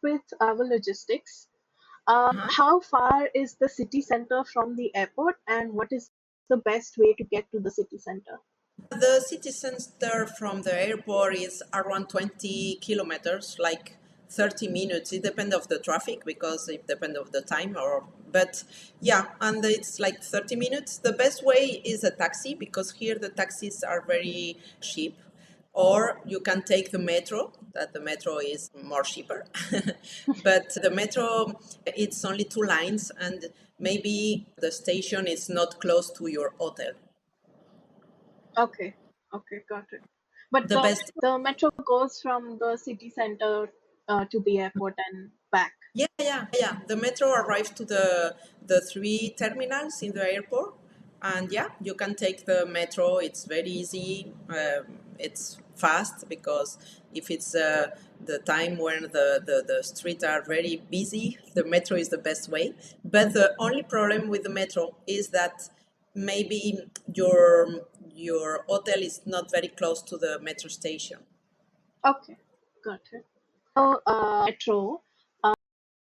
with travel logistics. Uh-huh. How far is the city center from the airport, and what is the best way to get to the city center? The city center from the airport is around 20 kilometers, like 30 minutes. It depends of the traffic because it depends of the time but yeah, and it's like 30 minutes. The best way is a taxi because here the taxis are very cheap. Or you can take the metro, that the metro is more cheaper. But the metro, it's only two lines and maybe the station is not close to your hotel. Okay, okay, got it. But The best. the metro goes from the city center to the airport and back. Yeah. The metro arrives to the three terminals in the airport, and yeah, you can take the metro. It's very easy. It's fast because if it's the time when the streets are very busy, the metro is the best way. But the only problem with the metro is that maybe your hotel is not very close to the metro station. Okay, got it. So, metro,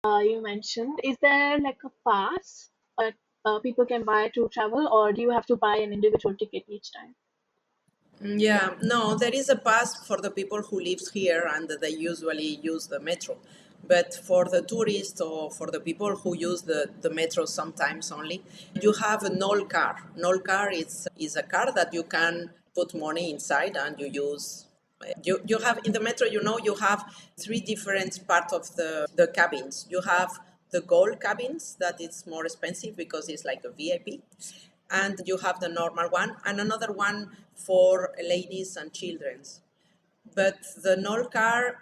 you mentioned, is there like a pass that people can buy to travel, or do you have to buy an individual ticket each time? Yeah, no, there is a pass for the people who lives here and they usually use the metro. But for the tourists or for the people who use the metro sometimes only, you have a null car. Null car is a car that you can put money inside and you use. You have in the metro, you have three different parts of the cabins. You have the gold cabins that it's more expensive because it's like a VIP, and you have the normal one and another one for ladies and children's. But the null car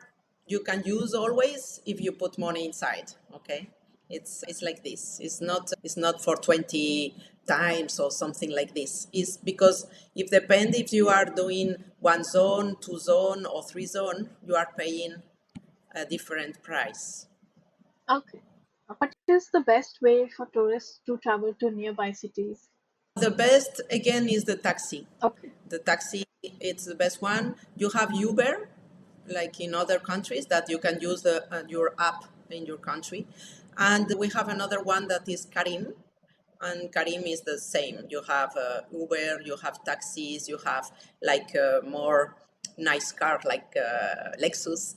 you can use always if you put money inside. Okay, it's like this. It's not for 20 times or something like this. It's because it depends if you are doing one zone, two zone, or three zone. You are paying a different price. Okay. What is the best way for tourists to travel to nearby cities? The best again is the taxi. Okay. The taxi, it's the best one. You have Uber, like in other countries, that you can use your app in your country. And we have another one that is Karim, and Karim is the same. You have Uber, you have taxis, you have like more nice car like Lexus.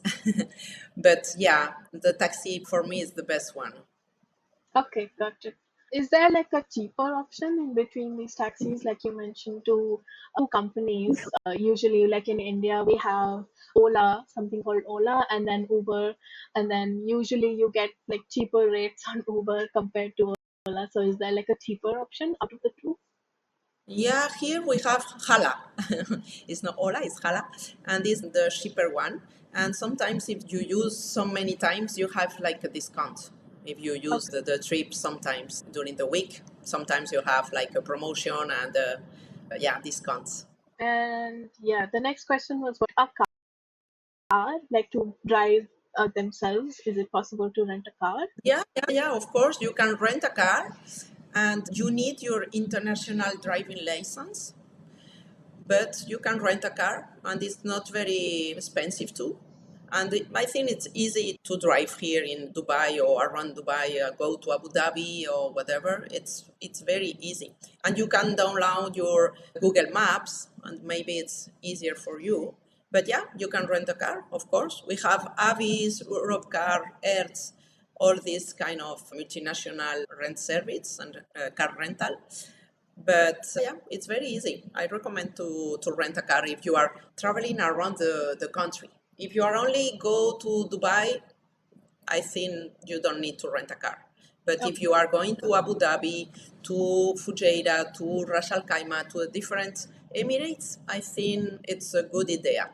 But yeah, the taxi for me is the best one. Okay, got it. Is there like a cheaper option in between these taxis, like you mentioned, to two companies? Usually, like in India, we have Ola, something called Ola, and then Uber, and then usually you get like cheaper rates on Uber compared to Ola. So, is there like a cheaper option out of the two? Yeah, here we have Hala. It's not Ola, it's Hala, and it's the cheaper one. And sometimes if you use so many times, you have like a discount. If you use Okay. the trip sometimes during the week, sometimes you have like a promotion and yeah, discounts. And yeah, the next question was what a car, like to drive themselves. Is it possible to rent a car? Yeah, of course, you can rent a car and you need your international driving license, but you can rent a car and it's not very expensive too. And I think it's easy to drive here in Dubai or around Dubai, go to Abu Dhabi or whatever. It's very easy, and you can download your Google Maps, and maybe it's easier for you. But yeah, you can rent a car. Of course, we have Avis, Europcar, Hertz, all these kind of multinational rent service and car rental. But yeah, it's very easy. I recommend to rent a car if you are traveling around the country. If you are only go to Dubai, I think you don't need to rent a car. But if Okay. you are going to Abu Dhabi, to Fujairah, to Ras Al Khaimah, to a different Emirates, I think it's a good idea.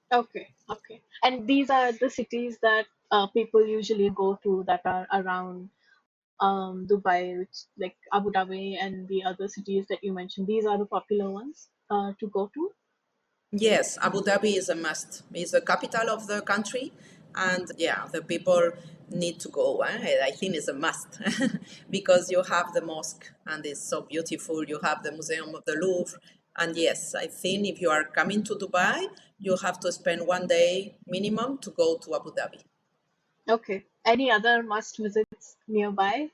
Okay, okay. And these are the cities that people usually go to that are around Dubai, which like Abu Dhabi and the other cities that you mentioned. These are the popular ones to go to. Yes, Abu Dhabi is a must. It's the capital of the country, and yeah, the people need to go. I think it's a must because you have the mosque and it's so beautiful. You have the Museum of the Louvre, and yes, I think if you are coming to Dubai, you have to spend one day minimum to go to Abu Dhabi. Okay. Any other must visits nearby?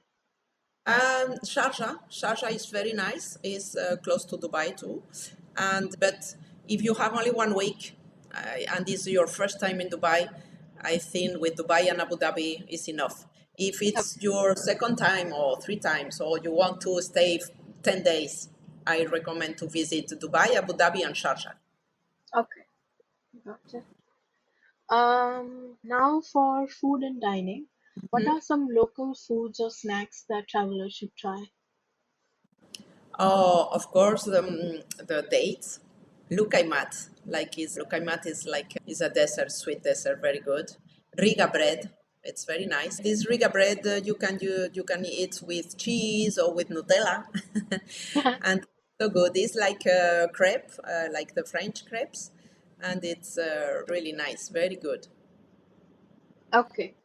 Sharjah is very nice. It's close to Dubai too, and but if you have only 1 week and this is your first time in Dubai, I think with Dubai and Abu Dhabi is enough. If it's Okay. your second time or 3 times, or you want to stay 10 days, I recommend to visit Dubai, Abu Dhabi, and Sharjah. Okay. Gotcha. Now for food and dining, what are some local foods or snacks that travelers should try? Oh, of course, the dates. Lukaimat, Lukaimat is a dessert, sweet dessert, very good. Riga bread, it's very nice. This Riga bread you can eat with cheese or with Nutella, and so good. It's like a crepe, like the French crepes, and it's really nice, very good. Okay.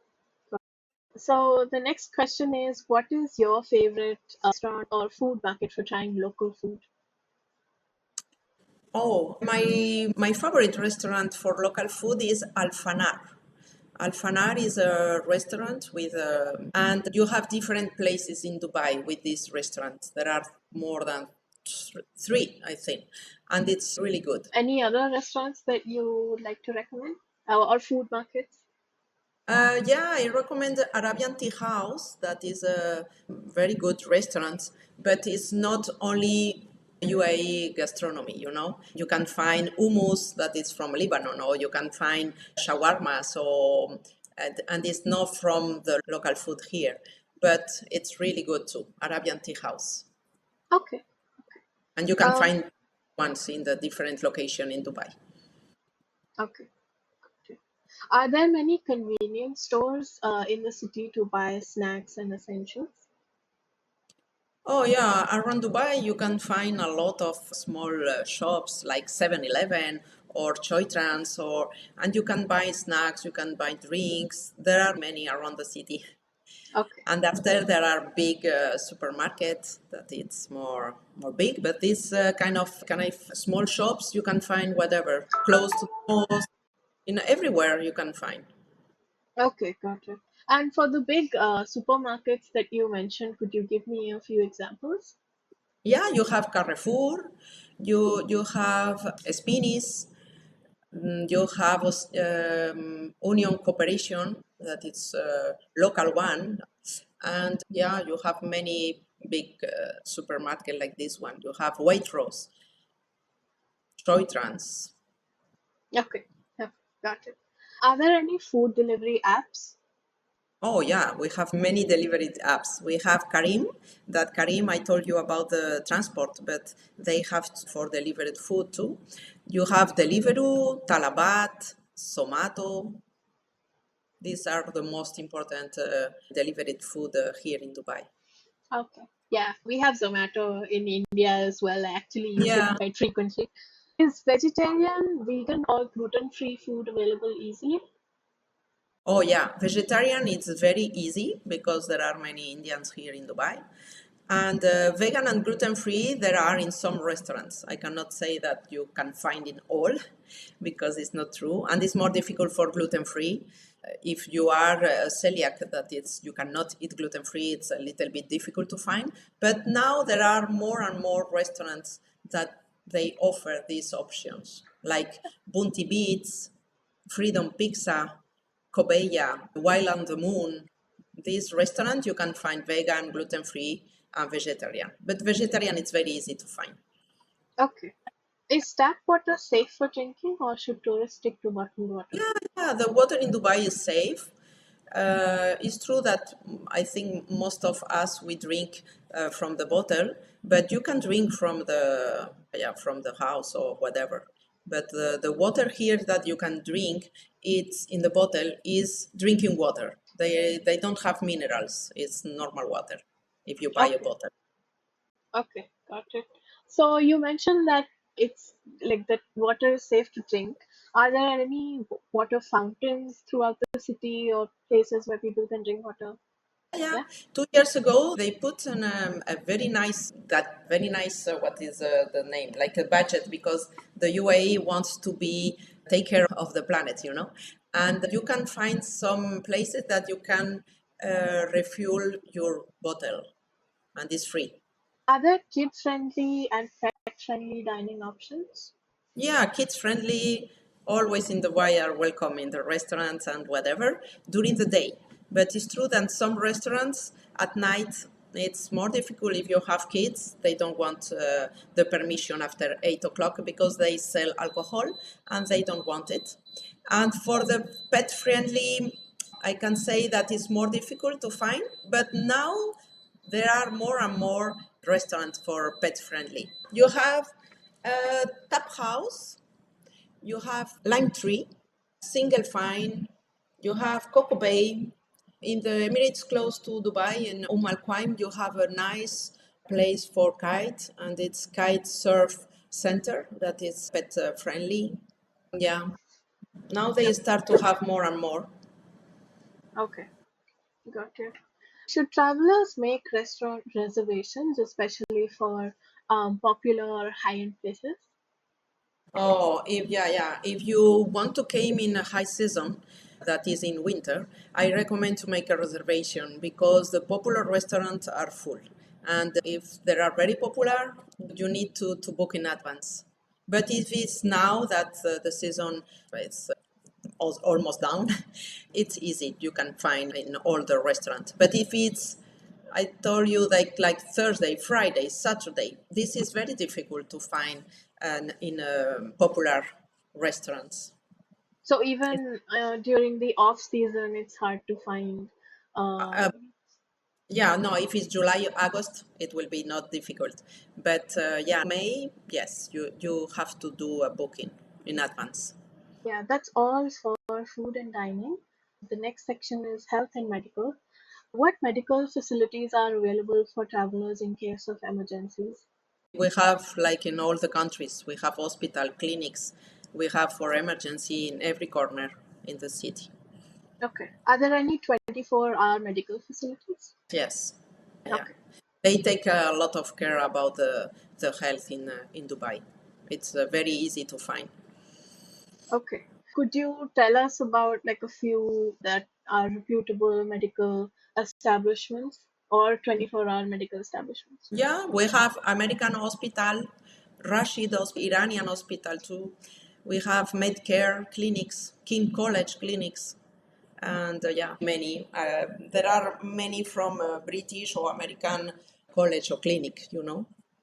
So the next question is, what is your favorite restaurant or food market for trying local food? Oh, my favorite restaurant for local food is Alfanar. Alfanar is a restaurant and you have different places in Dubai with these restaurants. There are more than three, I think, and it's really good. Any other restaurants that you would like to recommend? Or food markets? Yeah, I recommend the Arabian Tea House. That is a very good restaurant, but it's not only UAE gastronomy. You can find hummus that is from Lebanon, or you can find shawarma. And it's not from the local food here, but it's really good too. Arabian Tea House, Okay. and you can Um, find ones in the different location in Dubai. okay. Okay. Are there many convenience stores in the city to buy snacks and essentials? Oh yeah, around Dubai you can find a lot of small shops like 7-Eleven or Choi Trans and you can buy snacks, you can buy drinks. There are many around the city. Okay. And after there are big supermarkets that it's more big, but these kind of small shops you can find whatever close to the malls, everywhere you can find. Okay, got it. And for the big supermarkets that you mentioned, could you give me a few examples? Yeah, you have Carrefour, you have Spinis. You have Union Cooperation, that is a local one, and yeah, you have many big supermarket like this one. You have Waitrose, Trans. Okay, yeah, got it. Are there any food delivery apps? Oh yeah, we have many delivery apps. We have Karim. That Karim, I told you about the transport, but they have for delivered food too. You have Deliveroo, Talabat, Zomato. These are the most important delivered food here in Dubai. Okay. Yeah, we have Zomato in India as well. I actually use it Yeah. quite frequently. Is vegetarian, vegan, or gluten-free food available easily? Oh, yeah. Vegetarian is very easy because there are many Indians here in Dubai. And vegan and gluten free, there are in some restaurants. I cannot say that you can find in all because it's not true. And it's more difficult for gluten free. If you are celiac, that you cannot eat gluten free, it's a little bit difficult to find. But now there are more and more restaurants that they offer these options, like Bunty Beats, Freedom Pizza, Cobeya, While on the Moon. These restaurants you can find vegan, gluten free, and vegetarian. But vegetarian it's very easy to find. Okay. Is tap water safe for drinking, or should tourists stick to bottled water? Yeah, the water in Dubai is safe. It's true that I think most of us we drink from the bottle, but you can drink from the house or whatever. But the water here that you can drink, it's in the bottle is drinking water. They don't have minerals. It's normal water if you buy a Okay. bottle. Okay, got it. So you mentioned that it's like that water is safe to drink. Are there any water fountains throughout the city or places where people can drink water? Yeah, Yeah. 2 years ago they put on a very nice what is the name like a budget because the UAE wants to be take care of the planet, And you can find some places that you can refuel your bottle, and it's free. Are there kid-friendly and pet-friendly dining options? Yeah, kids friendly, always in the way are welcome in the restaurants and whatever during the day. But it's true that some restaurants at night it's more difficult if you have kids. They don't want the permission after 8 o'clock because they sell alcohol and they don't want it. And for the pet friendly, I can say that it's more difficult to find, but now there are more and more restaurants for pet friendly. You have Tap House, you have Lime Tree, Single Fine, you have Coco Bay. In the Emirates close to Dubai in Al Quaim, you have a nice place for kite, and it's Kite Surf Center that is pet friendly. Yeah, now they start to have more and more. Okay, got it. Should travelers make restaurant reservations, especially for popular high-end places? Oh, if you want to came in a high season, that is in winter, I recommend to make a reservation because the popular restaurants are full. And if they are very popular, you need to book in advance. But if it's now that the season is almost down, it's easy. You can find in all the restaurants. But if it's I told you like Thursday, Friday, Saturday. This is very difficult to find in popular restaurants. So even during the off season, it's hard to find. Uh, yeah, no, if it's July, August, it will be not difficult. But yeah, May, yes, you have to do a booking in advance. Yeah, that's all for food and dining. The next section is health and medical. What medical facilities are available for travelers in case of emergencies? We have, like in all the countries, we have hospital clinics. We have for emergency in every corner in the city. Okay. Are there any 24-hour medical facilities? Yes, yeah. Okay. They take a lot of care about the health in Dubai. It's very easy to find. Okay. Could you tell us about like a few that are reputable medical establishments or 24-hour medical establishments? Yeah, we have American Hospital, Rashid Hospital, Iranian Hospital too. We have Medcare clinics, King College clinics, and yeah, many. There are many from British or American college or clinic.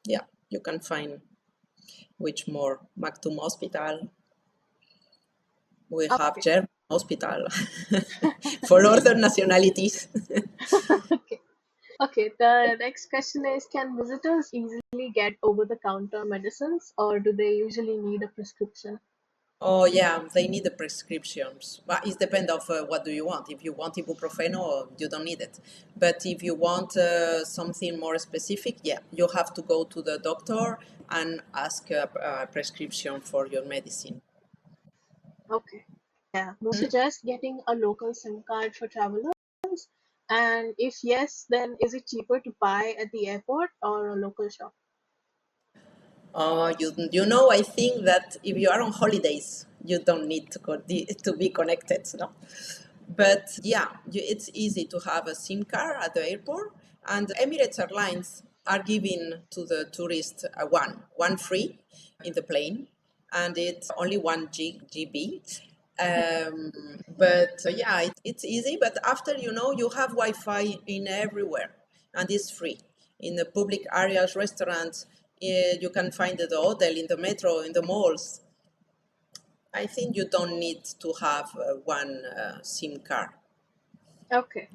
Yeah, you can find which more. Maktoum Hospital. We have Okay. German Hospital for other nationalities. Okay. Okay. The next question is, can visitors easily get over-the-counter medicines or do they usually need a prescription? Oh yeah, they need the prescriptions. But it depends of what do you want. If you want ibuprofeno, you don't need it. But if you want something more specific, yeah, you have to go to the doctor and ask a prescription for your medicine. Okay. Yeah. Would you suggest getting a local SIM card for travelers? And if yes, then is it cheaper to buy at the airport or a local shop? I think that if you are on holidays, you don't need to be connected, no? But yeah, it's easy to have a SIM card at the airport, and Emirates Airlines are giving to the tourist one free in the plane, and it's only 1 GB. But yeah, it's easy. But after you have Wi-Fi in everywhere, and it's free in the public areas, restaurants. You can find it at the hotel, in the metro, in the malls. I think you don't need to have one SIM card. Okay.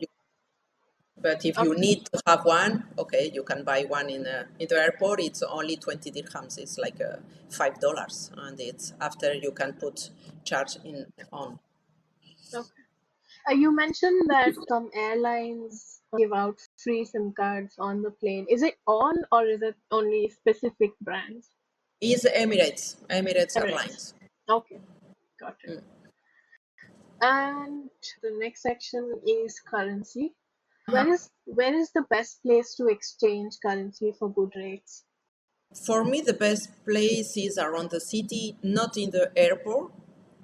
But if you Okay. need to have one, okay, you can buy one in the airport. It's only 20 dirhams. It's like $5, and it's after you can put charge in on. Okay. You mentioned that some airlines give out free SIM cards on the plane. Is it all or is it only specific brands? Is Emirates Emirates. Airlines. Okay, got it. And the next section is currency. Where is the best place to exchange currency for good rates? For me, the best place is around the city, not in the airport.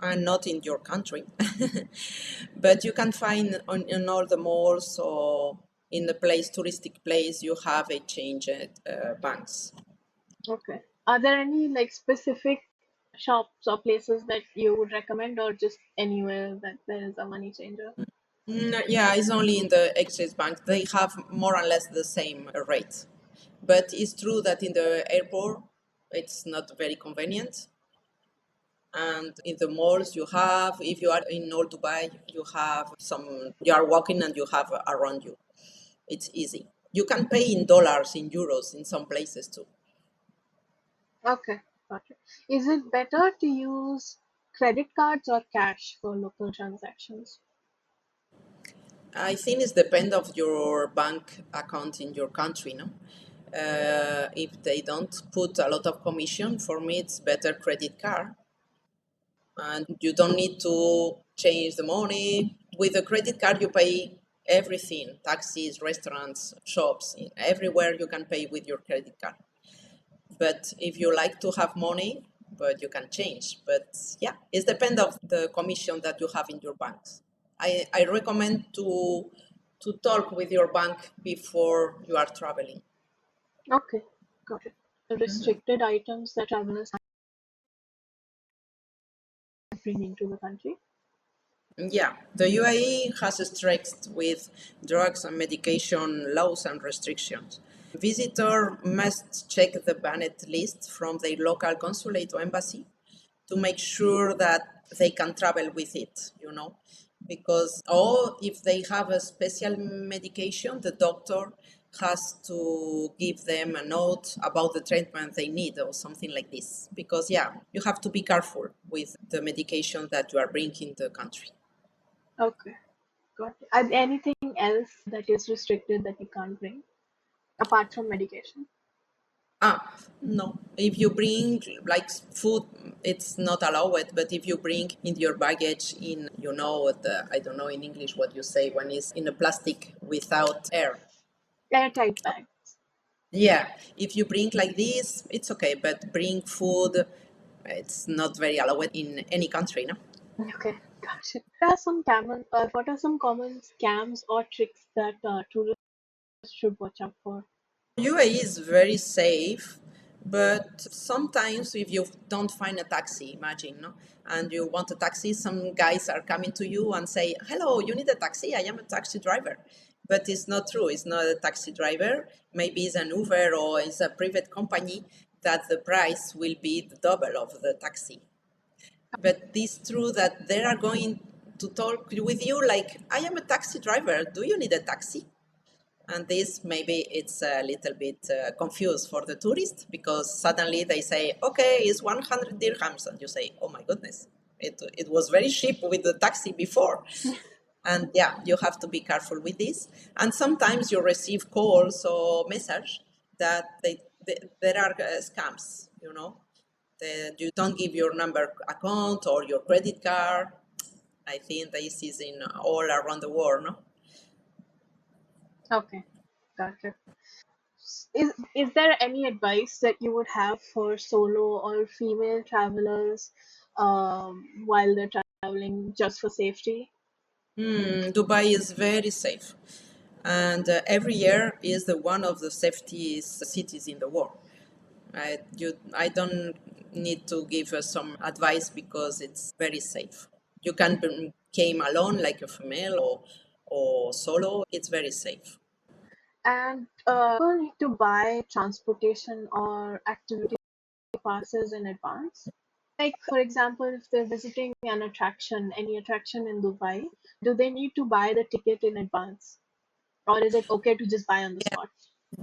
and not in your country. But you can find in all the malls or in the place, touristic place, you have exchange banks. Okay. Are there any like specific shops or places that you would recommend, or just anywhere that there is a money changer? Yeah, it's only in the exchange bank. They have more or less the same rate. But it's true that in the airport, it's not very convenient. And in the malls, you have, if you are in Old Dubai, you have some, you are walking and you have around you. It's easy. You can pay in dollars, in euros, in some places too. Okay, got it. Is it better to use credit cards or cash for local transactions? I think it's depend of your bank account in your country, no? If they don't put a lot of commission, for me it's better credit card, and you don't need to change the money. With a credit card, you pay everything: taxis, restaurants, shops, everywhere you can pay with your credit card. But if you like to have money, but you can change. But yeah, it's depend of the commission that you have in your banks. I recommend to talk with your bank before you are traveling. Okay, got it. The restricted items that travelers can bring into the country. Yeah, the UAE has strict with drugs and medication laws and restrictions. Visitor must check the banned list from their local consulate or embassy to make sure that they can travel with it, because or if they have a special medication, the doctor has to give them a note about the treatment they need or something like this, because yeah, you have to be careful with the medication that you are bringing to the country. Okay, got it. And anything else that is restricted that you can't bring apart from medication? No. If you bring like food, it's not allowed. But if you bring in your baggage in, I don't know in English what you say when it's in a plastic without air. Airtight bag. Yeah. If you bring like this, it's okay. But bring food, it's not very allowed in any country, no? Okay, gotcha. What are some common scams or tricks that tourists should watch out for? UAE is very safe, but sometimes if you don't find a taxi, imagine, no, and you want a taxi, some guys are coming to you and say, "Hello, you need a taxi? I am a taxi driver." But it's not true. It's not a taxi driver. Maybe it's an Uber or it's a private company that the price will be the double of the taxi. But it's true that they are going to talk with you like, "I am a taxi driver. Do you need a taxi?" And this maybe it's a little bit confused for the tourist, because suddenly they say, okay, it's 100 dirhams. And you say, oh my goodness, it was very cheap with the taxi before. And yeah, you have to be careful with this. And sometimes you receive calls or message that there are scams, that you don't give your number account or your credit card. I think this is in all around the world, no? Okay, gotcha. Is there any advice that you would have for solo or female travelers while they're traveling just for safety? Dubai is very safe, and every year is the one of the safest cities in the world. I don't need to give some advice because it's very safe. You can came alone like a female or solo. It's very safe. And people need to buy transportation or activity passes in advance. Like, for example, if they're visiting any attraction in Dubai, do they need to buy the ticket in advance? Or is it okay to just buy on the spot?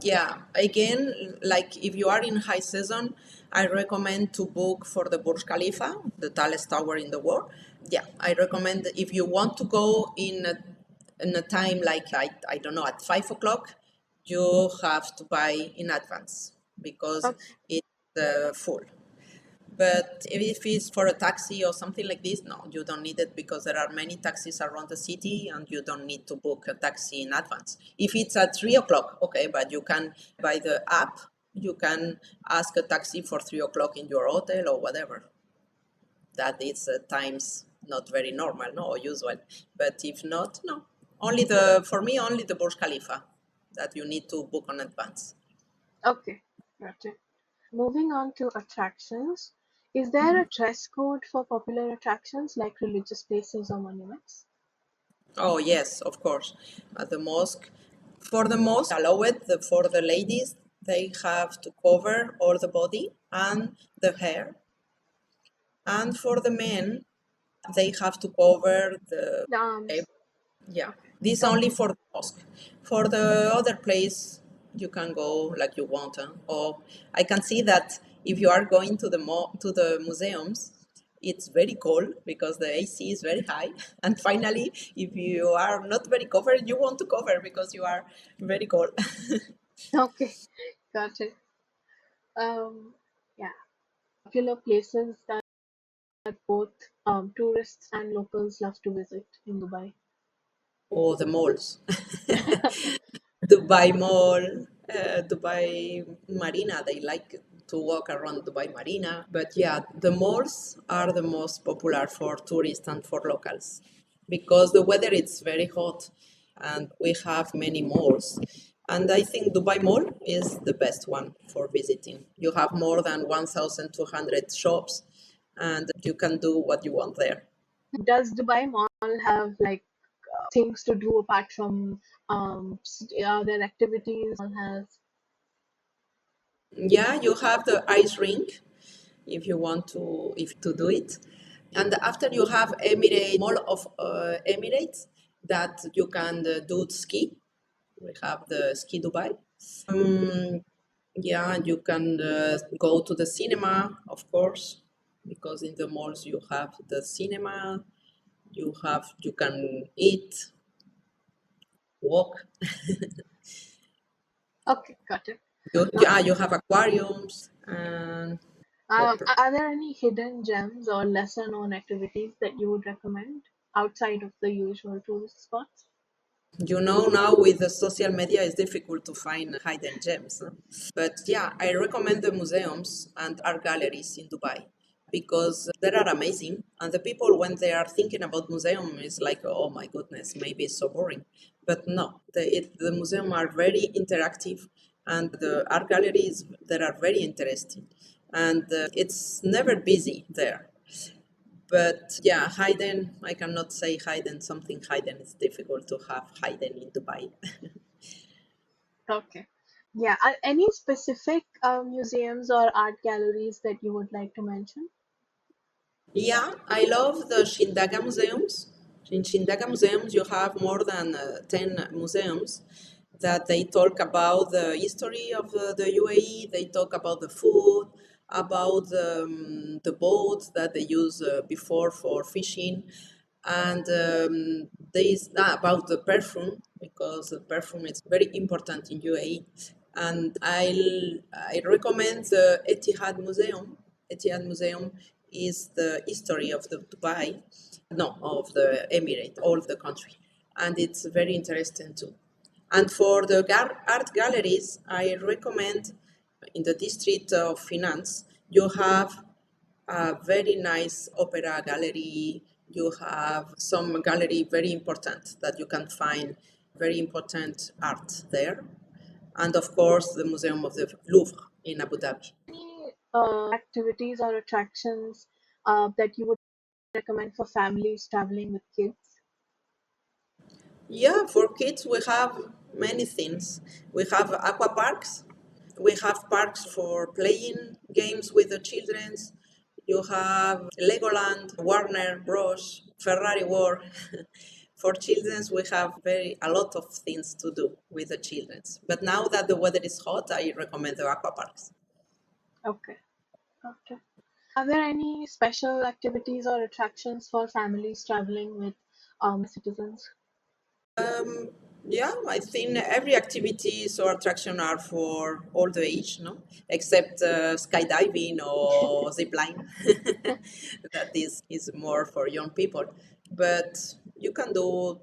Yeah, again, like if you are in high season, I recommend to book for the Burj Khalifa, the tallest tower in the world. Yeah, I recommend if you want to go in a time like I don't know, at 5 o'clock, you have to buy in advance because Okay. it's full. But if it's for a taxi or something like this, no, you don't need it because there are many taxis around the city and you don't need to book a taxi in advance. If it's at 3 o'clock, okay, but you can, by the app, you can ask a taxi for 3 o'clock in your hotel or whatever. that it's times not very normal, no, or usual. But if not, no. Only the for me only the Burj Khalifa that you need to book on advance. Okay, gotcha. Moving on to attractions, is there a dress code for popular attractions like religious places or monuments? Oh yes, of course. At the mosque, for the mosque, allow it for the ladies. They have to cover all the body and the hair, and for the men, they have to cover the The arms. yeah. Okay. This only Okay. for the mosque. For the other place, you can go like you want. Huh? Or I can see that if you are going to the to the museums, it's very cold because the AC is very high. And finally, if you are not very covered, you want to cover because you are very cold. Okay, got it. Yeah, popular places that both tourists and locals love to visit in Dubai. Or the malls. Dubai Mall, Dubai Marina. They like to walk around Dubai Marina. But yeah, the malls are the most popular for tourists and for locals because the weather is very hot and we have many malls. And I think Dubai Mall is the best one for visiting. You have more than 1,200 shops and you can do what you want there. Does Dubai Mall have like things to do apart from other activities Mall has? Yeah, you have the ice rink if you want to if to do it. And after you have Emirates, Mall of Emirates, that you can do ski. We have the ski Dubai. Yeah, you can go to the cinema, of course, because in the malls you have the cinema. You can eat, walk. Okay, got it. You have aquariums and what? Are there any hidden gems or lesser known activities that you would recommend outside of the usual tourist spots? You know, now with the social media, it's difficult to find hidden gems. No? But yeah, I recommend the museums and art galleries in Dubai because they are amazing. And the people, when they are thinking about museum, is like, oh my goodness, maybe it's so boring. But no, the museum are very interactive, and the art galleries that are very interesting, and it's never busy there. But yeah, hidden, I cannot say hidden, something hidden. It's difficult to have hidden in Dubai. Okay. Yeah. Are any specific museums or art galleries that you would like to mention? Yeah, I love the Shindaga museums. In Shindaga museums, you have more than 10 museums that they talk about the history of the UAE, they talk about the food, about the boats that they use before for fishing, and about the perfume because the perfume is very important in UAE. And I recommend the Etihad Museum. Etihad Museum is the history of the Dubai, no, of the Emirate, all the country, and it's very interesting too. And for the art galleries, I recommend in the district of Finance, you have a very nice opera gallery. You have some gallery very important that you can find very important art there. And of course, the Museum of the Louvre in Abu Dhabi. Any activities or attractions that you would recommend for families traveling with kids? Yeah, for kids, we have many things. We have aqua parks. We have parks for playing games with the children. You have Legoland, Warner Bros, Ferrari World. For children, we have a lot of things to do with the children. But now that the weather is hot, I recommend the aqua parks. Okay. Okay. Are there any special activities or attractions for families traveling with citizens? Yeah, I think every activities or attraction are for all the age, no, except skydiving or zipline. That is more for young people, but you can do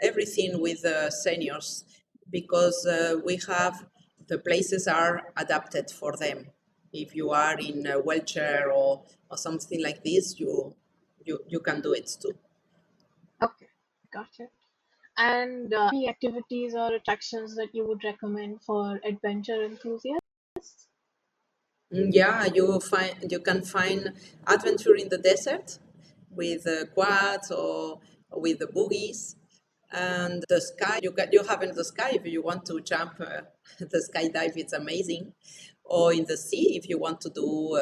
everything with seniors because we have the places are adapted for them. If you are in a wheelchair or something like this, you can do it too. Okay, gotcha. And any activities or attractions that you would recommend for adventure enthusiasts? Yeah, you can find adventure in the desert with quads or with the boogies, and the sky. You have in the sky if you want to jump the skydive. It's amazing, or in the sea if you want to do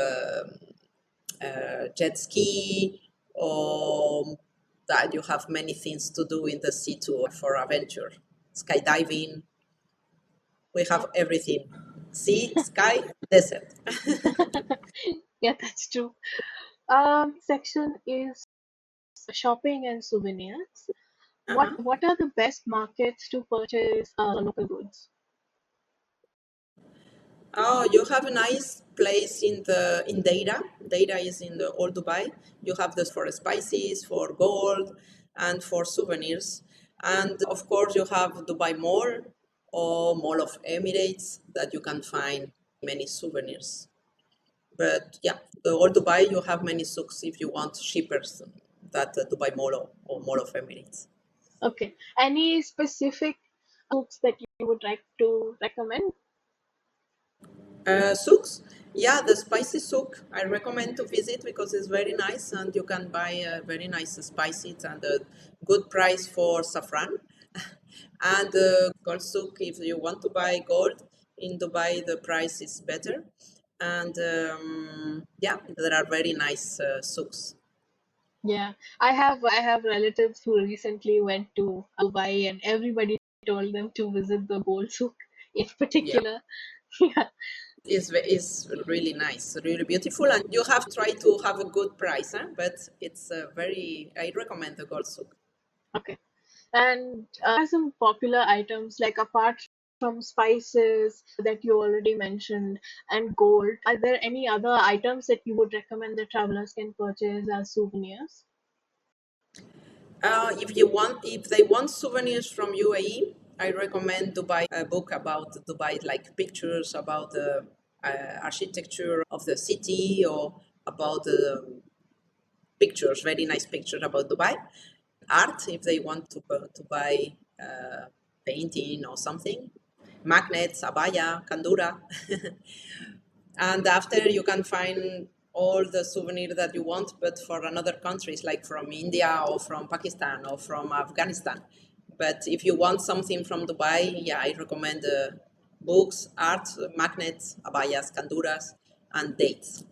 jet ski, or that you have many things to do in the sea too for adventure. Skydiving, we have Okay. everything: sea, sky, desert. Yeah, that's true. Section is shopping and souvenirs. What Uh-huh. what are the best markets to purchase local goods? Oh, you have a nice place in Deira. Deira is in the old Dubai. You have this for spices, for gold, and for souvenirs. And of course, you have Dubai Mall or Mall of Emirates that you can find many souvenirs. But yeah, the old Dubai, you have many souks if you want cheaper that Dubai Mall or Mall of Emirates. Okay. Any specific books that you would like to recommend? Souks, yeah, the spicy souk I recommend to visit because it's very nice and you can buy very nice spices and a good price for saffron. And gold souk, if you want to buy gold in Dubai, the price is better. And yeah, there are very nice souks. Yeah, I have relatives who recently went to Dubai and everybody told them to visit the gold souk in Yeah, particular. Yeah. it's really nice, really beautiful, and you have to try to have a good price, huh? But it's very, I recommend the gold souk. Okay. And are some popular items like apart from spices that you already mentioned and gold, are there any other items that you would recommend that travelers can purchase as souvenirs? If they want souvenirs from UAE, I recommend to buy a book about Dubai, like pictures about the architecture of the city or about the pictures, very nice pictures about Dubai. Art, if they want to buy painting or something. Magnets, abaya, kandura. And after you can find all the souvenir that you want, but for another countries like from India or from Pakistan or from Afghanistan. But if you want something from Dubai, yeah, I recommend books, art, magnets, abayas, kanduras, and dates.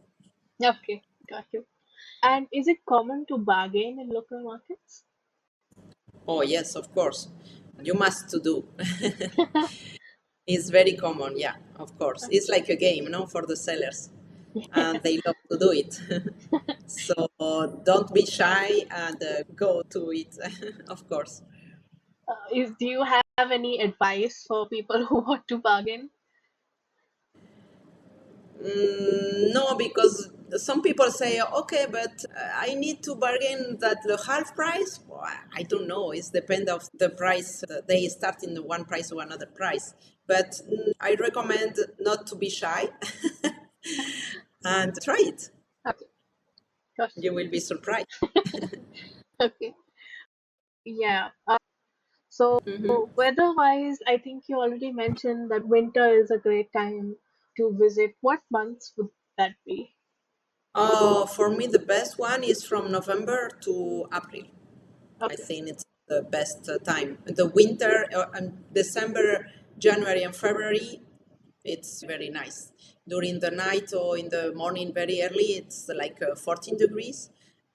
Okay, got you. And is it common to bargain in local markets? Oh yes, of course, you must to do. It's very common, yeah, of course. It's like a game, for the sellers, and they love to do it. So don't be shy and go to it, of course. Do you have any advice for people who want to bargain? No, because some people say, okay, but I need to bargain that the half price. Well, I don't know. It depends of the price. They start in the one price or another price. But I recommend not to be shy and try it. Okay, gosh. You will be surprised. Okay, yeah. So weather-wise, I think you already mentioned that winter is a great time to visit. What months would that be? For me, the best one is from November to April. I Okay. think it's the best time. The winter, December, January, and February, it's very nice. During the night or in the morning, very early, it's like 14 degrees.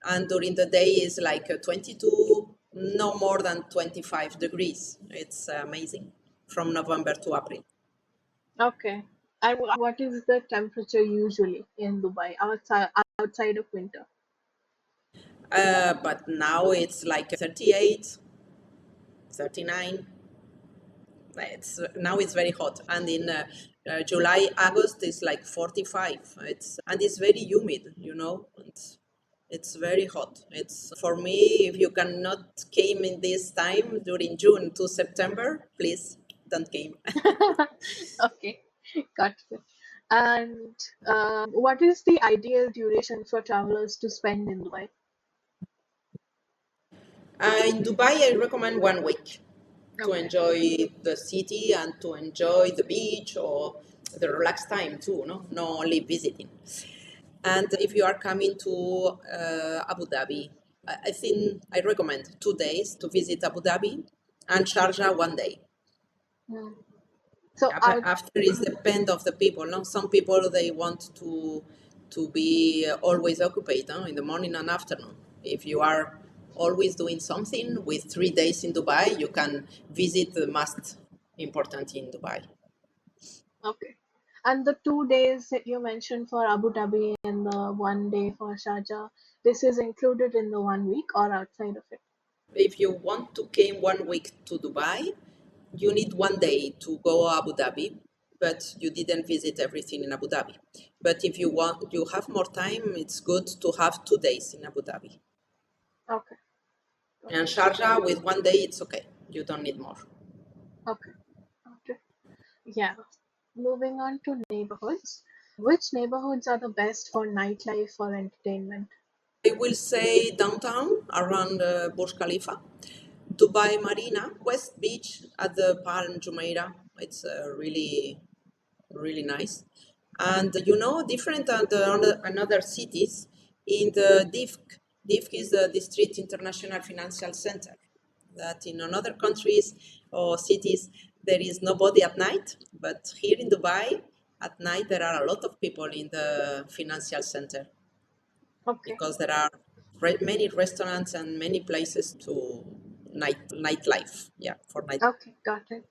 And during the day, is like 22, no more than 25 degrees. It's amazing from November to April. Okay. And what is the temperature usually in Dubai outside of winter? But now it's like 38, 39. Now it's very hot, and in July, August is like 45. It's very humid, and it's very hot. It's for me. If you cannot came in this time during June to September, please don't came. Okay, got it. And what is the ideal duration for travelers to spend in Dubai? In Dubai, I recommend 1 week to Okay. enjoy the city and to enjoy the beach or the relaxed time too, no? Not only visiting. And if you are coming to Abu Dhabi, I think I recommend 2 days to visit Abu Dhabi and Sharjah 1 day. Hmm. So, Yeah, but after is depend of the people. No, some people they want to be always occupied, no? In the morning and afternoon. If you are always doing something with 3 days in Dubai, you can visit the most important in Dubai. okay. And the 2 days that you mentioned for Abu Dhabi and the 1 day for Sharjah, this is included in the 1 week or outside of it? If you want to came 1 week to Dubai, you need 1 day to go Abu Dhabi, but you didn't visit everything in Abu Dhabi. But if you want, you have more time, it's good to have 2 days in Abu Dhabi. Okay, got And it. Sharjah with 1 day, it's okay. You don't need more. Okay, got it. Yeah. Moving on to neighborhoods. Which neighborhoods are the best for nightlife or entertainment? I will say downtown around Burj Khalifa, Dubai Marina, West Beach at the Palm Jumeirah. It's really nice. And different than the another cities in the DIFC. DIFC is the District International Financial Center. That in another countries or cities there is nobody at night, but here in Dubai at night there are a lot of people in the financial center Okay, because there are many restaurants and many places to nightlife. Yeah, for night. okay, got it.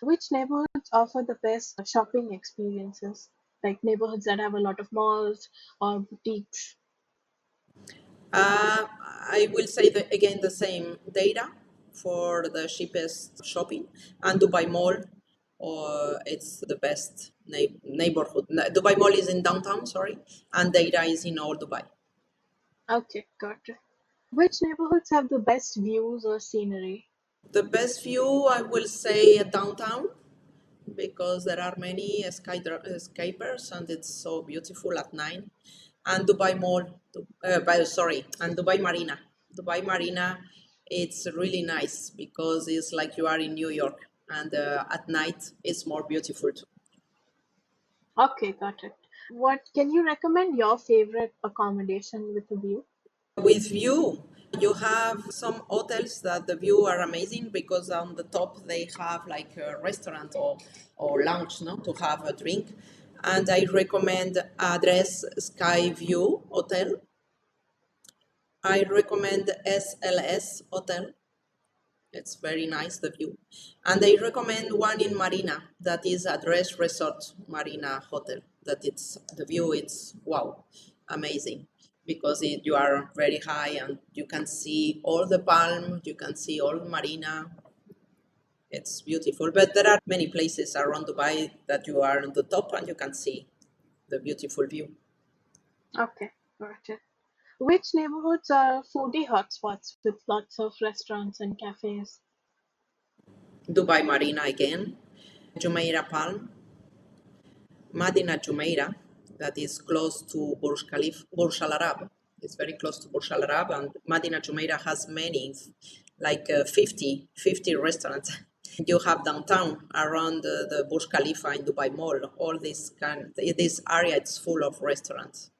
Which neighborhoods offer the best shopping experiences? Like neighborhoods that have a lot of malls or boutiques. I will say that again the same data for the cheapest shopping and Dubai Mall, or it's the best neighborhood. Dubai Mall is in downtown, sorry, and data is in all Dubai. Okay, got it. Which neighborhoods have the best views or scenery? The best view, I will say downtown because there are many skyscrapers and it's so beautiful at night. And Dubai Mall, sorry, and Dubai Marina. Dubai Marina, it's really nice because it's like you are in New York, and at night it's more beautiful too. Okay, got it. What can you recommend your favorite accommodation with a view? With view, you have some hotels that the view are amazing because on the top they have like a restaurant or lounge, no, to have a drink. And I recommend Address Sky View Hotel. I recommend SLS Hotel. It's very nice, the view. And I recommend one in Marina, that is Address Resort Marina Hotel. That it's the view, it's wow, amazing. Because you are very high and you can see all the palm, you can see all Marina. It's beautiful. But there are many places around Dubai that you are on the top and you can see the beautiful view. Okay, got it. Which neighborhoods are foodie hotspots with lots of restaurants and cafes? Dubai Marina again, Jumeirah Palm, Madina Jumeirah, that is close to Burj Khalifa, Burj Al Arab. It's very close to Burj Al Arab, and Madina Jumeirah has many, like 50 restaurants. You have downtown around the Burj Khalifa in Dubai Mall. All this area it's full of restaurants,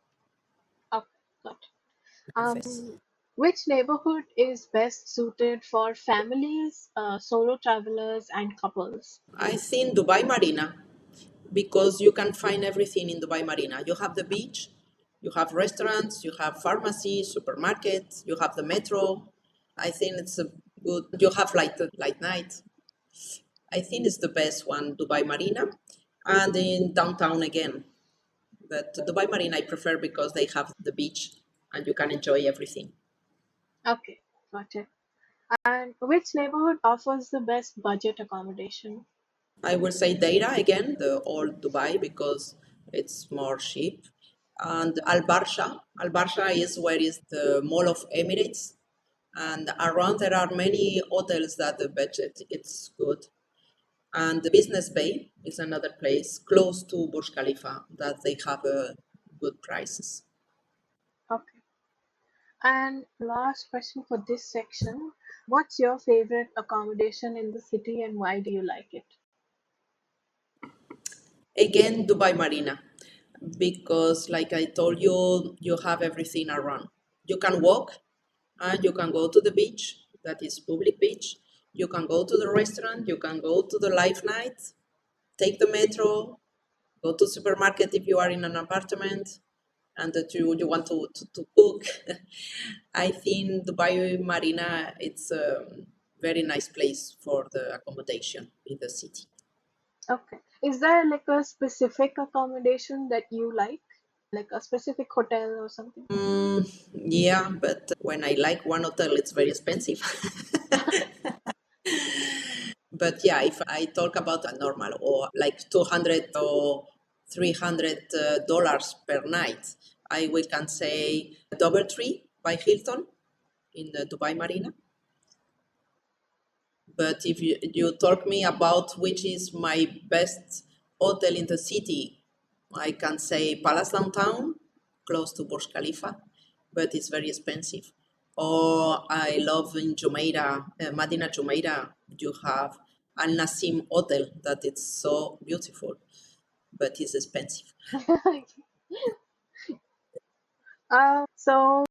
Okay, got it. cafes. Which neighborhood is best suited for families, solo travelers, and couples? I think Dubai Marina because you can find everything in Dubai Marina. You have the beach, you have restaurants, you have pharmacies, supermarkets, you have the metro. I think it's a good. You have like the light night. I think it's the best one, Dubai Marina, and in downtown again. But Dubai Marina I prefer because they have the beach and you can enjoy everything. Okay, got it. And which neighborhood offers the best budget accommodation? I will say Deira again, the old Dubai, because it's more cheap. And Al Barsha. Al Barsha is where is the Mall of Emirates. And around there are many hotels that the budget it's good. And the Business Bay is another place close to Burj Khalifa that they have good prices. Okay. And last question for this section. What's your favorite accommodation in the city and why do you like it? Again, Dubai Marina, because like I told you, you have everything around. You can walk and you can go to the beach, that is public beach. You can go to the restaurant, you can go to the live night, take the metro, go to supermarket if you are in an apartment and that you want to cook. I think Dubai Marina it's a very nice place for the accommodation in the city. Okay. Is there like a specific accommodation that you like a specific hotel or something? Yeah, but when I like one hotel, it's very expensive. But yeah, if I talk about a normal or like 200 or $300 per night, we can say DoubleTree by Hilton in the Dubai Marina. But if you talk me about which is my best hotel in the city, I can say Palace Downtown, close to Burj Khalifa, but it's very expensive. Or I love in Jumeirah, Madina Jumeirah, you have Al Nasim Hotel that it's so beautiful, but it's expensive. So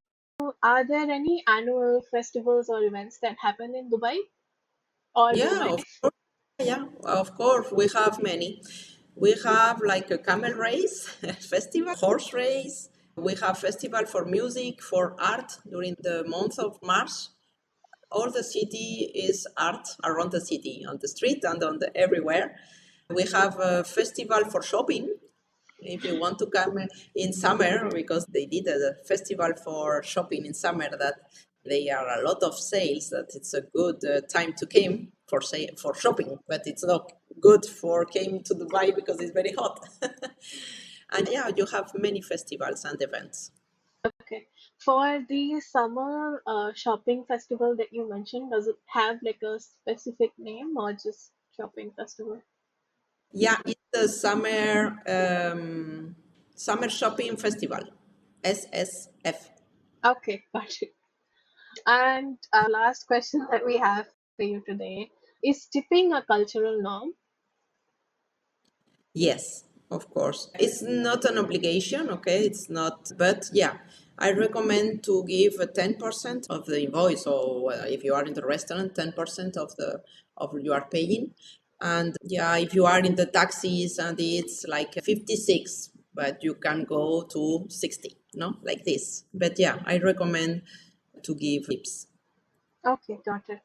are there any annual festivals or events that happen in Dubai or Yeah, nearby? of course. Yeah, of course. We have many. We have like a camel race festival, horse race. We have festival for music, for art during the month of March. All the city is art around the city, on the street and on the everywhere. We have a festival for shopping. If you want to come in summer, because they did a festival for shopping in summer, that there are a lot of sales. That it's a good time to come for say for shopping, but it's not good for came to Dubai because it's very hot. And yeah, you have many festivals and events. Okay. For the summer shopping festival that you mentioned, does it have like a specific name or just shopping festival? Yeah, it's the summer shopping festival, SSF. Okay, got it. And last question that we have for you today is tipping a cultural norm? Yes, of course. It's not an obligation, okay? It's not, but yeah, I recommend to give a 10% of the invoice, or if you are in the restaurant, 10% of you are paying. And yeah, if you are in the taxis and it's like 56, but you can go to 60, no? Like this. But yeah, I recommend to give tips. Okay, got it.